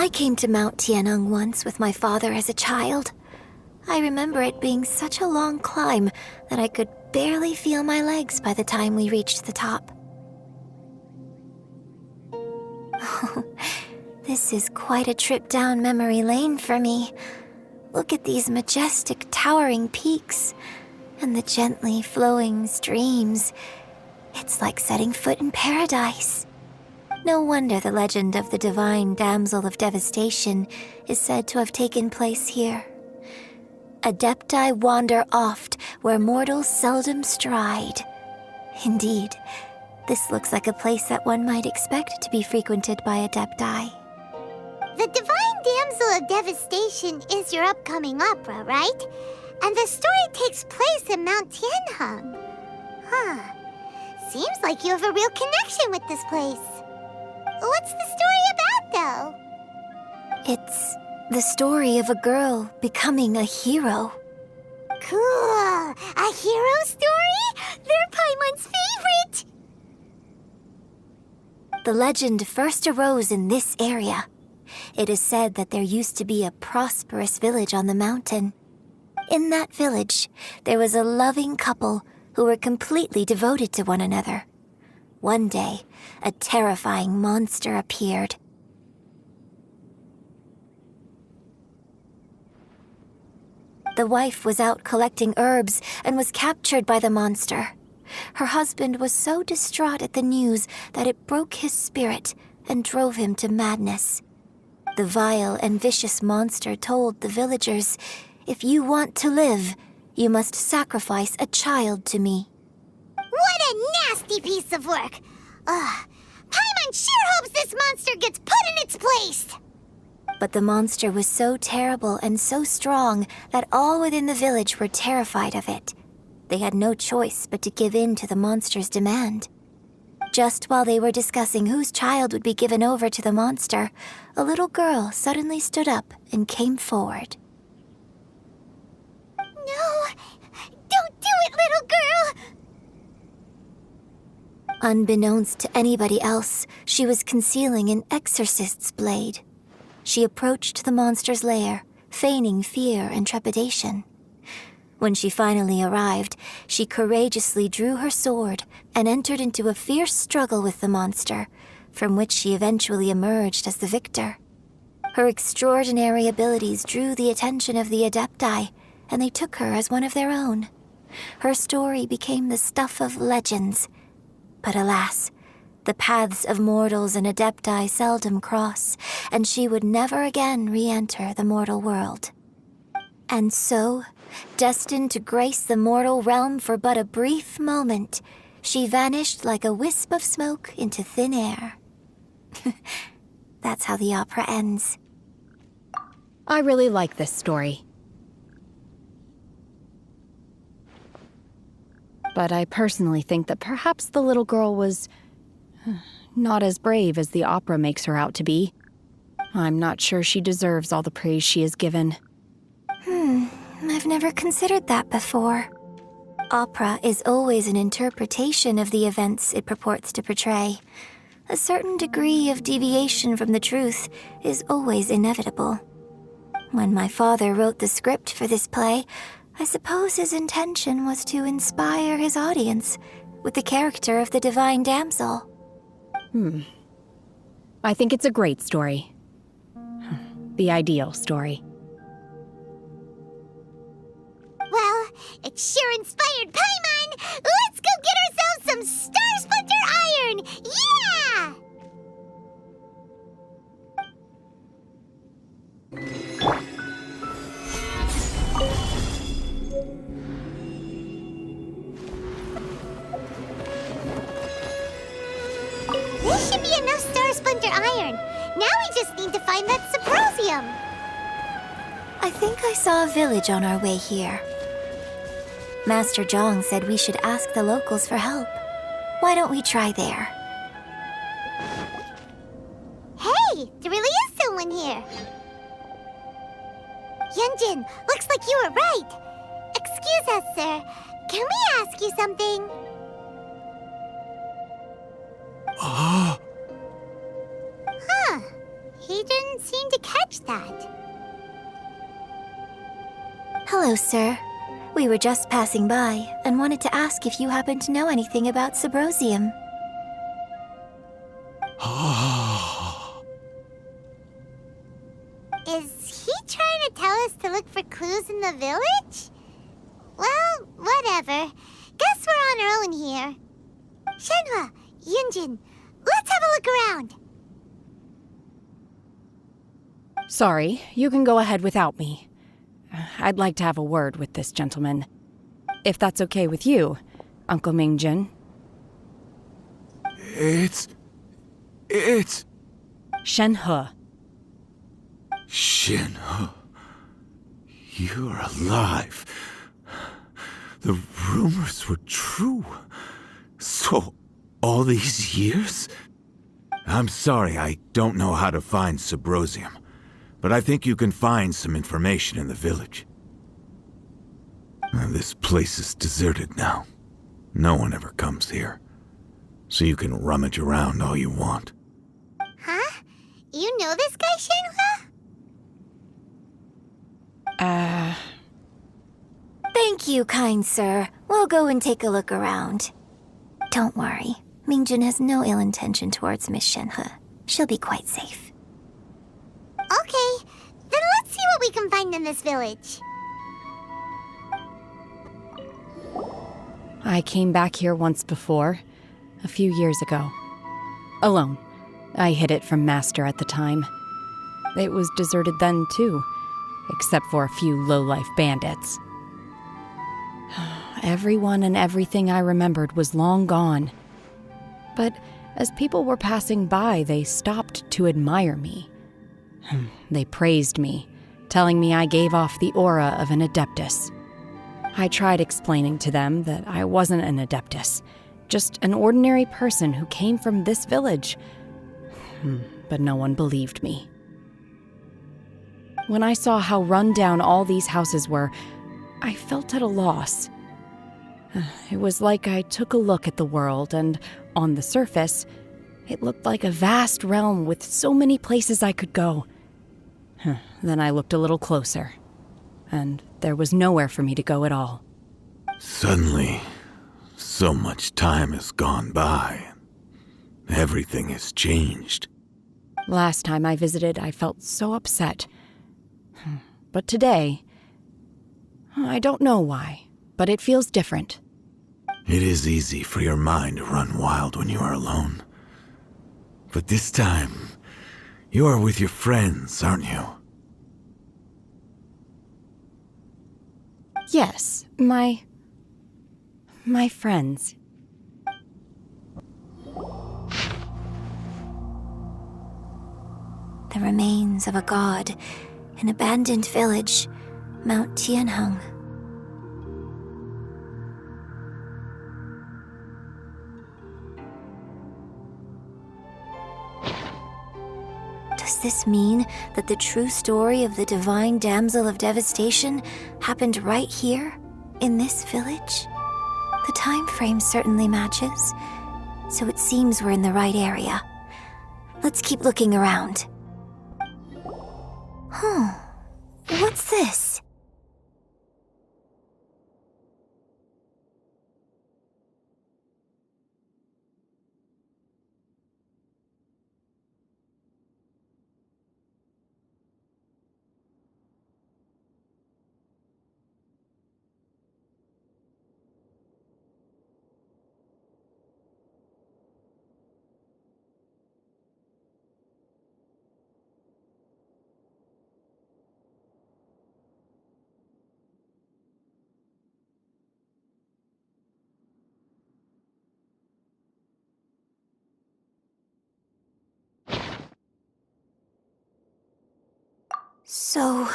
I came to Mount Tianeng once with my father as a child. I remember it being such a long climb that I could barely feel my legs by the time we reached the top. This is quite a trip down memory lane for me. Look at these majestic, towering peaks and the gently flowing streams. It's like setting foot in paradise. No wonder the legend of the divine damsel of devastation is said to have taken place here. Adepti wander oft where mortals seldom stride. Indeed, this looks like a place that one might expect to be frequented by Adepti. The Divine Damsel of Devastation is your upcoming opera, right? And the story takes place in Mount Tianheng. Huh. Seems like you have a real connection with this place. What's the story about, though? It's the story of a girl becoming a hero. Cool! A hero story? They're Paimon's favorite! The legend first arose in this area. It is said that there used to be a prosperous village on the mountain. In that village, there was a loving couple who were completely devoted to one another. One day, a terrifying monster appeared. The wife was out collecting herbs and was captured by the monster. Her husband was so distraught at the news that it broke his spirit and drove him to madness. The vile and vicious monster told the villagers, "If you want to live, you must sacrifice a child to me." What a nasty piece of work! Paimon sure hopes this monster gets put in its place! But the monster was so terrible and so strong that all within the village were terrified of it. They had no choice but to give in to the monster's demand. Just while they were discussing whose child would be given over to the monster, a little girl suddenly stood up and came forward. No! Don't do it, little girl! Unbeknownst to anybody else, she was concealing an exorcist's blade. She approached the monster's lair, feigning fear and trepidation. When she finally arrived, she courageously drew her sword and entered into a fierce struggle with the monster, from which she eventually emerged as the victor. Her extraordinary abilities drew the attention of the Adepti, and they took her as one of their own. Her story became the stuff of legends. But alas, the paths of mortals and Adepti seldom cross, and she would never again re-enter the mortal world. And so, destined to grace the mortal realm for but a brief moment, she vanished like a wisp of smoke into thin air. That's how the opera ends. I really like this story. But I personally think that perhaps the little girl was not as brave as the opera makes her out to be. I'm not sure she deserves all the praise she is given. I've never considered that before. Opera is always an interpretation of the events it purports to portray. A certain degree of deviation from the truth is always inevitable. When my father wrote the script for this play, I suppose his intention was to inspire his audience with the character of the Divine Damsel. I think it's a great story. The ideal story. Well, it sure inspired Paimon! Let's go get ourselves some Star Splinter Iron! Yeah! This should be enough Star Splinter Iron. Now we just need to find that Symposium. I think I saw a village on our way here. Master Zhang said we should ask the locals for help. Why don't we try there? Hey, there really is someone here. Yunjin, looks like you were right. Excuse us, sir. Can we ask you something? Huh. He didn't seem to catch that. Hello, sir. We were just passing by and wanted to ask if you happen to know anything about Subrosium. Is he trying to tell us to look for clues in the village? Well, whatever. Guess we're on our own here. Shenhua, Yunjin, let's have a look around. Sorry, you can go ahead without me. I'd like to have a word with this gentleman. If that's okay with you, Uncle Mingjin. It's... Shenhe. Shenhe. You're alive. The rumors were true. So, all these years? I'm sorry, I don't know how to find Subrosium, but I think you can find some information in the village. This place is deserted now. No one ever comes here. So you can rummage around all you want. Huh? You know this guy, Shenhua? Thank you, kind sir. We'll go and take a look around. Don't worry. Mingjin has no ill intention towards Miss Shenhe. She'll be quite safe. Okay, then let's see what we can find in this village. I came back here once before, a few years ago. Alone. I hid it from Master at the time. It was deserted then, too, except for a few low-life bandits. Everyone and everything I remembered was long gone. But as people were passing by, they stopped to admire me. They praised me, telling me I gave off the aura of an Adeptus. I tried explaining to them that I wasn't an Adeptus, just an ordinary person who came from this village. But no one believed me. When I saw how run down all these houses were, I felt at a loss. It was like I took a look at the world, and on the surface, it looked like a vast realm with so many places I could go. Then I looked a little closer, and there was nowhere for me to go at all. Suddenly, so much time has gone by. Everything has changed. Last time I visited, I felt so upset. But today, I don't know why, but it feels different. It is easy for your mind to run wild when you are alone. But this time, you are with your friends, aren't you? Yes, my friends. The remains of a god, an abandoned village, Mount Tianheng. Does this mean that the true story of the Divine Damsel of Devastation happened right here, in this village? The time frame certainly matches, so it seems we're in the right area. Let's keep looking around. What's this? So,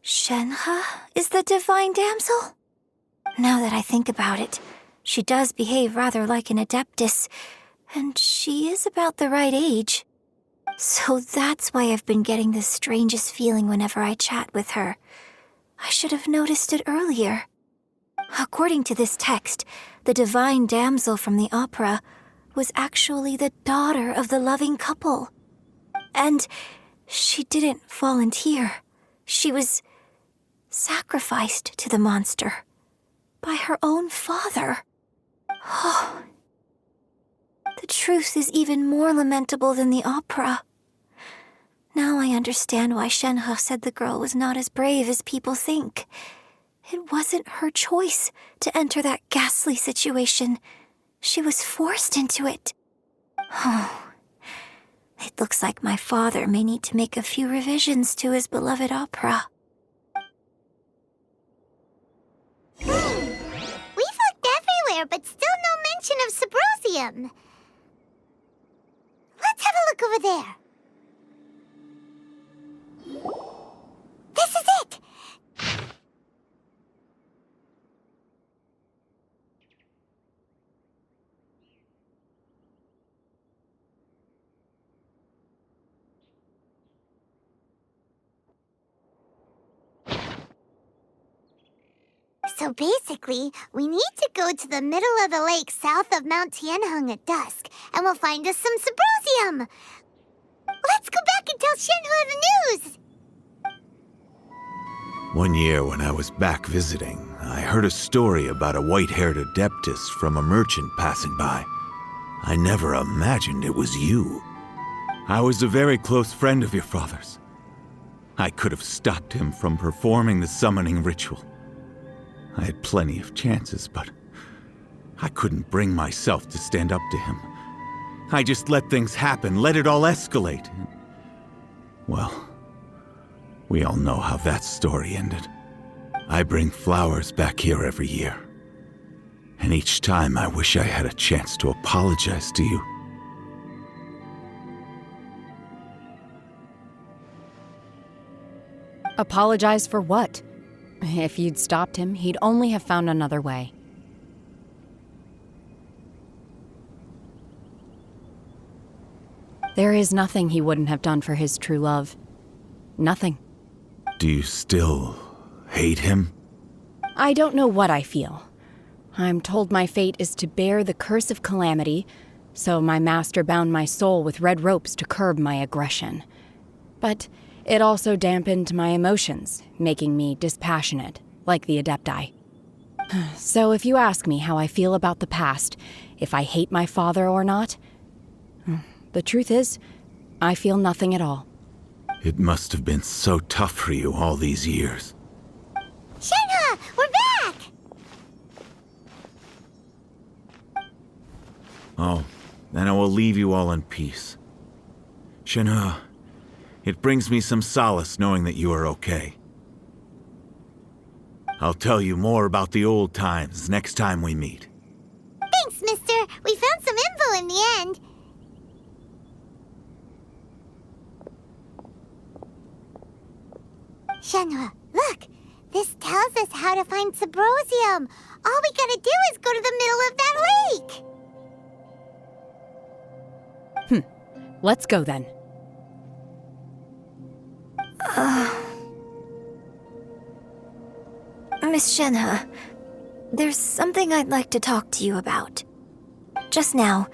Shenhe is the Divine Damsel? Now that I think about it, she does behave rather like an Adeptus, and she is about the right age. So that's why I've been getting the strangest feeling whenever I chat with her. I should have noticed it earlier. According to this text, the Divine Damsel from the opera was actually the daughter of the loving couple. And She didn't volunteer. She was sacrificed to the monster by her own father. Oh, the truth is even more lamentable than the opera. Now I understand why Shenhe said the girl was not as brave as people think. It wasn't her choice to enter that ghastly situation. She was forced into it. Oh, it looks like my father may need to make a few revisions to his beloved opera. We've looked everywhere, but still no mention of Sybrosium. Let's have a look over there. This is it! So basically, we need to go to the middle of the lake south of Mount Tianheng at dusk, and we'll find us some Sybrosium! Let's go back and tell Shenhe the news! One year when I was back visiting, I heard a story about a white-haired adeptus from a merchant passing by. I never imagined it was you. I was a very close friend of your father's. I could have stopped him from performing the summoning ritual. I had plenty of chances, but I couldn't bring myself to stand up to him. I just let things happen, let it all escalate. Well, we all know how that story ended. I bring flowers back here every year. And each time I wish I had a chance to apologize to you. Apologize for what? If you'd stopped him, he'd only have found another way. There is nothing he wouldn't have done for his true love. Nothing. Do you still hate him? I don't know what I feel. I'm told my fate is to bear the curse of calamity, so my master bound my soul with red ropes to curb my aggression. But it also dampened my emotions, making me dispassionate, like the Adepti. So if you ask me how I feel about the past, if I hate my father or not, the truth is, I feel nothing at all. It must have been so tough for you all these years. Shenhe, we're back! Oh, then I will leave you all in peace. Shenhe, it brings me some solace knowing that you are okay. I'll tell you more about the old times next time we meet. Thanks, mister. We found some info in the end. Shenhe, look! This tells us how to find Sybrosium. All we gotta do is go to the middle of that lake! Let's go then. Miss Shenhe, there's something I'd like to talk to you about. Just now,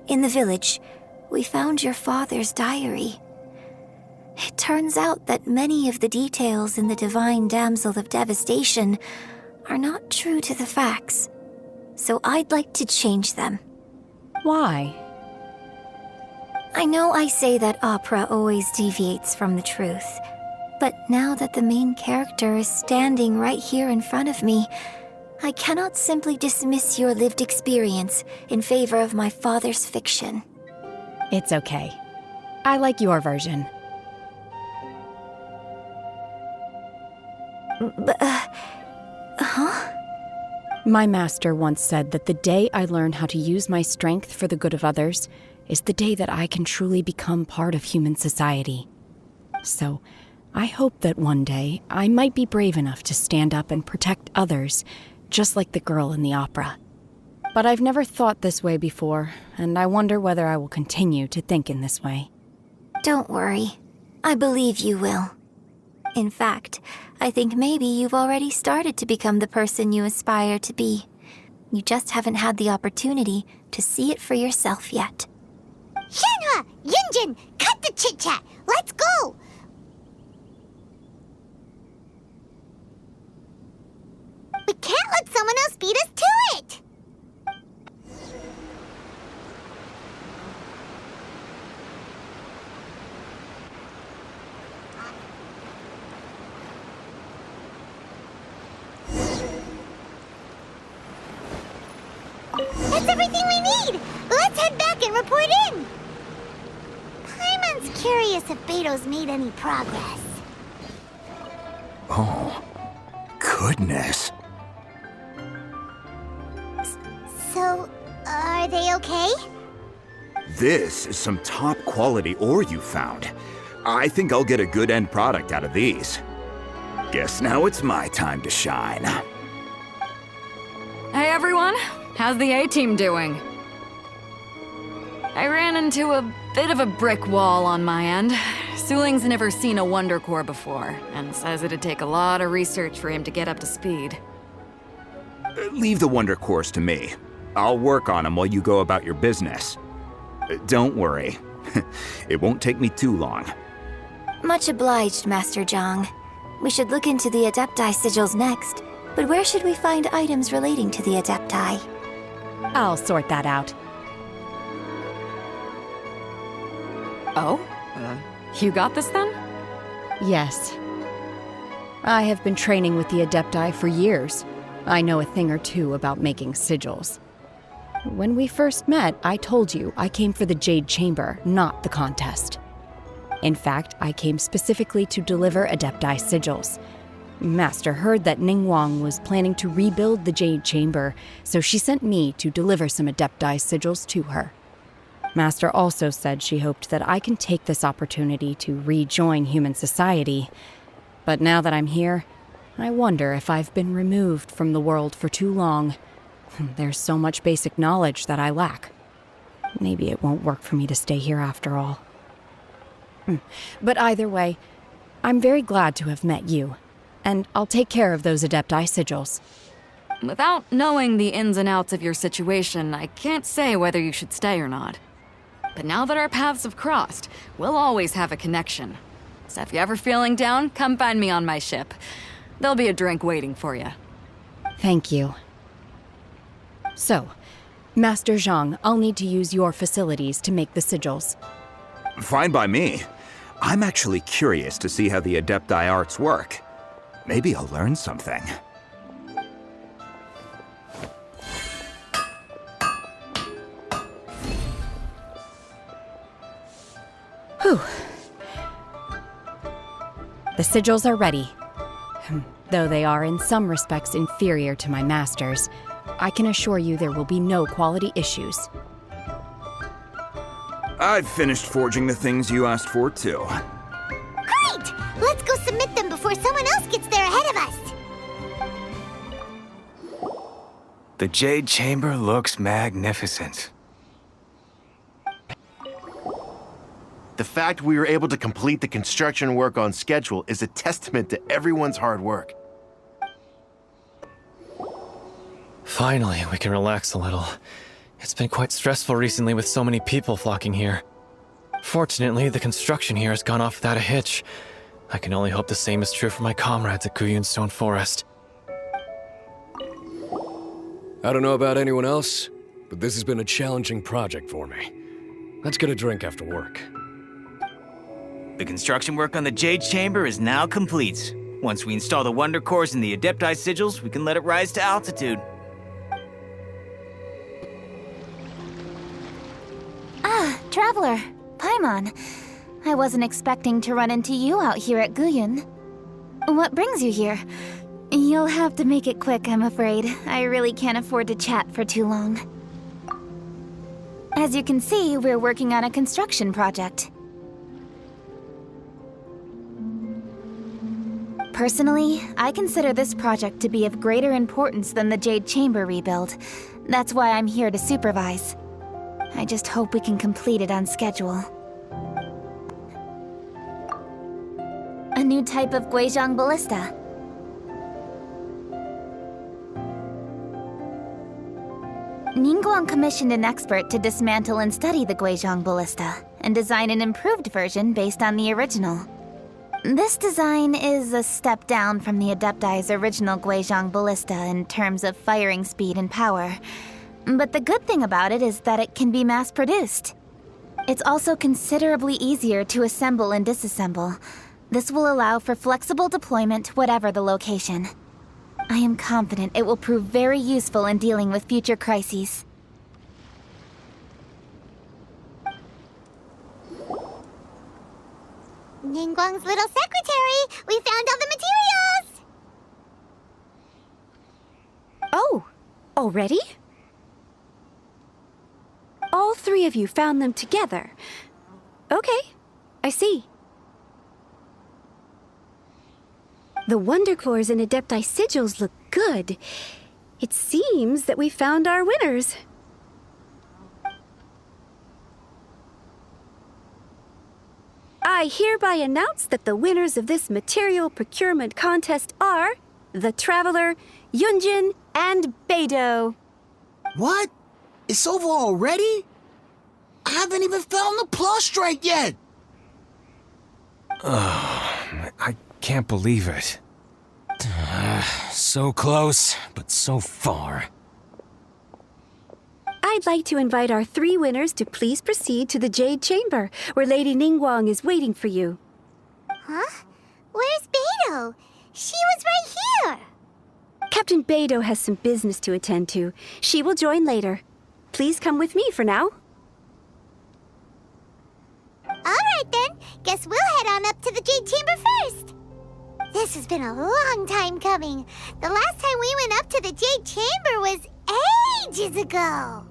in the village, we found your father's diary. It turns out that many of the details in the Divine Damsel of Devastation are not true to the facts, so I'd like to change them. Why? I know I say that opera always deviates from the truth, but now that the main character is standing right here in front of me, I cannot simply dismiss your lived experience in favor of my father's fiction. It's okay. I like your version. My master once said that the day I learn how to use my strength for the good of others is the day that I can truly become part of human society. So, I hope that one day I might be brave enough to stand up and protect others, just like the girl in the opera. But I've never thought this way before, and I wonder whether I will continue to think in this way. Don't worry. I believe you will. In fact, I think maybe you've already started to become the person you aspire to be. You just haven't had the opportunity to see it for yourself yet. Shenhe! Yunjin! Cut the chit-chat! Let's go! someone else beat us to it! That's everything we need! Let's head back and report in! Paimon's curious if Beto's made any progress. Oh, goodness. So, are they okay? This is some top quality ore you found. I think I'll get a good end product out of these. Guess now it's my time to shine. Hey everyone, how's the A-team doing? I ran into a bit of a brick wall on my end. Suling's never seen a Wonder Core before, and says it'd take a lot of research for him to get up to speed. Leave the Wonder Cores to me. I'll work on them while you go about your business. Don't worry. It won't take me too long. Much obliged, Master Zhang. We should look into the Adepti sigils next, but where should we find items relating to the Adepti? I'll sort that out. Oh? You got this then? Yes. I have been training with the Adepti for years. I know a thing or two about making sigils. When we first met, I told you I came for the Jade Chamber, not the contest. In fact, I came specifically to deliver Adepti sigils. Master heard that Ningguang was planning to rebuild the Jade Chamber, so she sent me to deliver some Adepti sigils to her. Master also said she hoped that I can take this opportunity to rejoin human society. But now that I'm here, I wonder if I've been removed from the world for too long. There's so much basic knowledge that I lack. Maybe it won't work for me to stay here after all. But either way, I'm very glad to have met you, and I'll take care of those Adepti sigils. Without knowing the ins and outs of your situation, I can't say whether you should stay or not. But now that our paths have crossed, we'll always have a connection. So if you're ever feeling down, come find me on my ship. There'll be a drink waiting for you. Thank you. So, Master Zhang, I'll need to use your facilities to make the sigils. Fine by me. I'm actually curious to see how the Adepti arts work. Maybe I'll learn something. Whew. The sigils are ready. Though they are in some respects inferior to my master's, I can assure you there will be no quality issues. I've finished forging the things you asked for, too. Great! Let's go submit them before someone else gets there ahead of us! The Jade Chamber looks magnificent. The fact we were able to complete the construction work on schedule is a testament to everyone's hard work. Finally, we can relax a little. It's been quite stressful recently with so many people flocking here. Fortunately, the construction here has gone off without a hitch. I can only hope the same is true for my comrades at Guyun Stone Forest. I don't know about anyone else, but this has been a challenging project for me. Let's get a drink after work. The construction work on the Jade Chamber is now complete. Once we install the Wonder Cores and the Adepti sigils, we can let it rise to altitude. Traveler, Paimon. I wasn't expecting to run into you out here at Guyun. What brings you here? You'll have to make it quick, I'm afraid. I really can't afford to chat for too long. As you can see, we're working on a construction project. Personally, I consider this project to be of greater importance than the Jade Chamber rebuild. That's why I'm here to supervise. I just hope we can complete it on schedule. A new type of Guizhong ballista. Ningguang commissioned an expert to dismantle and study the Guizhong ballista, and design an improved version based on the original. This design is a step down from the Adepti's original Guizhong ballista in terms of firing speed and power. But the good thing about it is that it can be mass-produced. It's also considerably easier to assemble and disassemble. This will allow for flexible deployment whatever the location. I am confident it will prove very useful in dealing with future crises. Ningguang's little secretary! We found all the materials! Oh, already? All three of you found them together. Okay, I see. The Wonder Cores and Adepti sigils look good. It seems that we found our winners. I hereby announce that the winners of this material procurement contest are the Traveler, Yunjin, and Beidou. What? It's over already? I haven't even found the plus strike yet! I can't believe it. So close, but so far. I'd like to invite our three winners to please proceed to the Jade Chamber, where Lady Ningguang is waiting for you. Huh? Where's Beidou? She was right here! Captain Beidou has some business to attend to. She will join later. Please come with me for now. Alright then, guess we'll head on up to the Jade Chamber first! This has been a long time coming. The last time we went up to the Jade Chamber was ages ago.